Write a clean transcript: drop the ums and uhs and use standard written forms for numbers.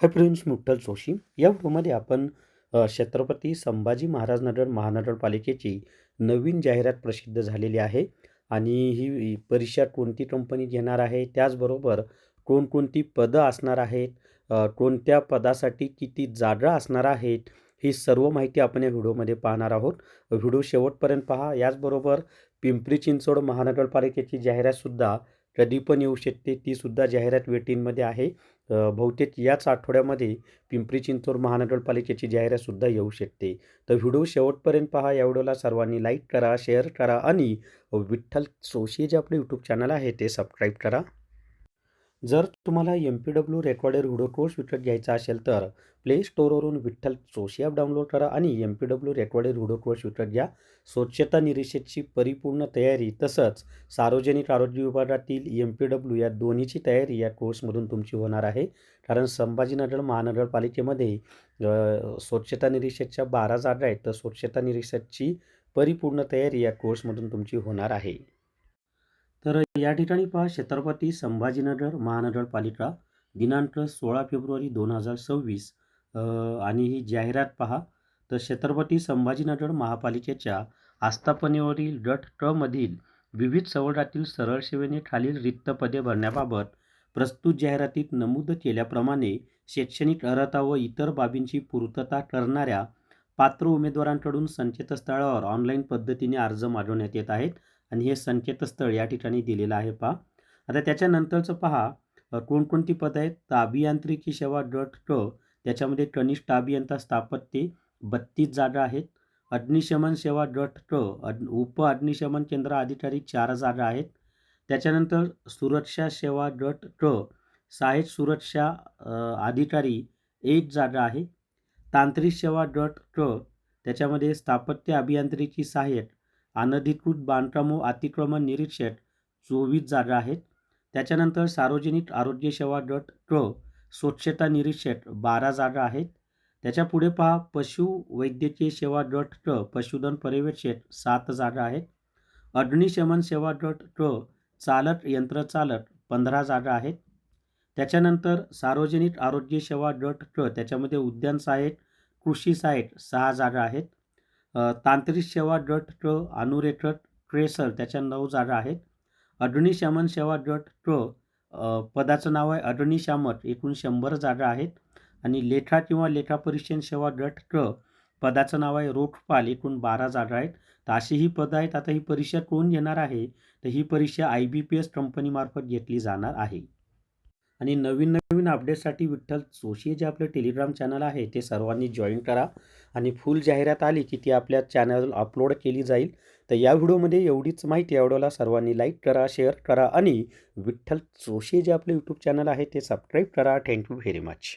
Hi friends, मुट्टल Joshi. या व्हिडिओमध्ये आपण छत्रपती संभाजी महाराज नगर महानगरपालिकेची नवीन जाहिरात प्रसिद्ध झालेली आहे आणि ही परीक्षा कोणती कंपनी घेणार आहे, त्याचबरोबर कोणकोणती पदं असणार आहेत, कोणत्या पदासाठी किती जागा असणार आहेत, ही सर्व माहिती आपण या व्हिडिओमध्ये पाहणार आहोत. व्हिडिओ शेवटपर्यंत पहा. याचबरोबर पिंपरी चिंचवड महानगरपालिकेची जाहिरातसुद्धा कधी पण येऊ शकते, तीसुद्धा जाहिरात वेटिंगमध्ये आहे. बहुतेक याच आठवड्यामध्ये पिंपरी चिंचवड महानगरपालिकेची जाहिरातसुद्धा येऊ शकते. तर व्हिडिओ शेवटपर्यंत पहा. या व्हिडिओला सर्वांनी लाईक करा, शेअर करा आणि विठ्ठल जोशी जे आपले यूट्यूब चॅनल आहे ते सबस्क्राईब करा. जर तुम्हाला MPW रेकॉर्डेड व्हिडिओ कोर्स विकत घ्यायचा असेल तर प्ले स्टोअरवरून विठ्ठल जोशी ॲप डाउनलोड करा आणि MPW रेकॉर्डेड व्हिडिओ कोर्स विकत घ्या. स्वच्छता निरीक्षकची परिपूर्ण तयारी तसंच सार्वजनिक आरोग्य विभागातील MPW या दोन्हीची तयारी या कोर्समधून तुमची होणार आहे. कारण संभाजीनगर महानगरपालिकेमध्ये स्वच्छता निरीक्षकच्या 12 जागा आहेत, तर स्वच्छता निरीक्षकची परिपूर्ण तयारी या कोर्समधून तुमची होणार आहे. तर या ठिकाणी पहा, छत्रपती संभाजीनगर महानगरपालिका दिनांक 16 फेब्रुवारी 2026 आणि ही जाहिरात पहा. तर छत्रपती संभाजीनगर महापालिकेच्या आस्थापनेवरील गट क मधील विविध सवलतीतील सरळ सेवेने खालील रिक्त पदे भरण्याबाबत प्रस्तुत जाहिरातीत नमूद केल्याप्रमाणे शैक्षणिक अर्हता व इतर बाबींची पूर्तता करणाऱ्या पात्र उमेदवारांकडून संकेतस्थळावर ऑनलाईन पद्धतीने अर्ज मागवण्यात येत आहेत आणि हे संकेतस्थळ या ठिकाणी दिलेलं आहे पहा. आता त्याच्यानंतरचं पहा, कोणकोणती पदं आहेत. तर अभियांत्रिकी सेवा गट क, त्याच्यामध्ये कनिष्ठ अभियंता स्थापत्य 32 जागा आहेत. अग्निशमन सेवा गट क, उप अग्निशमन केंद्र अधिकारी 4 जागा आहेत. त्याच्यानंतर सुरक्षा सेवा गट क, सहाय्यक सुरक्षा अधिकारी 1 जागा आहे. तांत्रिक सेवा गट क, त्याच्यामध्ये स्थापत्य अभियांत्रिकी सहाय्यक, अनधिकृत बांधकाम व अतिक्रमण निरीक्षक 24 जागा आहेत. त्याच्यानंतर सार्वजनिक आरोग्य सेवा गट क, स्वच्छता निरीक्षक 12 जागा आहेत. त्याच्या पुढे पहा, पशुवैद्यकीय सेवा गट क, पशुधन पर्यवेक्षक 7 जागा आहेत. अग्निशमन सेवा गट क, चालक यंत्रचालक 15 जागा आहेत. त्याच्यानंतर सार्वजनिक आरोग्य सेवा गट क, त्याच्यामध्ये उद्यान सहाय्यक, कृषी सहाय्यक 6 जागा आहेत. तांत्रिक सेवा गट क, अनुरेखक ट्रेसर त्याच्या 9 जागा आहेत. अग्निशमन सेवा गट क, पदाचं नाव आहे अग्निशामक, एकूण 100 जागा आहेत. आणि लेखा किंवा लेखा परीक्षण सेवा गट क, पदाचं नाव आहे रोखपाल, एकूण 12 जागा आहेत. तर अशी ही पदं आहेत. आता ही परीक्षा कोण घेणार आहे, तर ही परीक्षा IBPS कंपनीमार्फत घेतली जाणार आहे. आणि नवीन नवीन अपडेटसाठी विठ्ठल जोशी जे आपलं टेलिग्राम चॅनल आहे ते सर्वांनी जॉईन करा आणि फुल जाहिरात आली की ती आपल्या चॅनल अपलोड केली जाईल. तर या व्हिडिओमध्ये एवढीच माहिती. या व्हिडिओला सर्वांनी लाईक करा, शेअर करा आणि विठ्ठल जोशी जे आपलं यूट्यूब चॅनल आहे ते सबस्क्राईब करा. Thank you very much.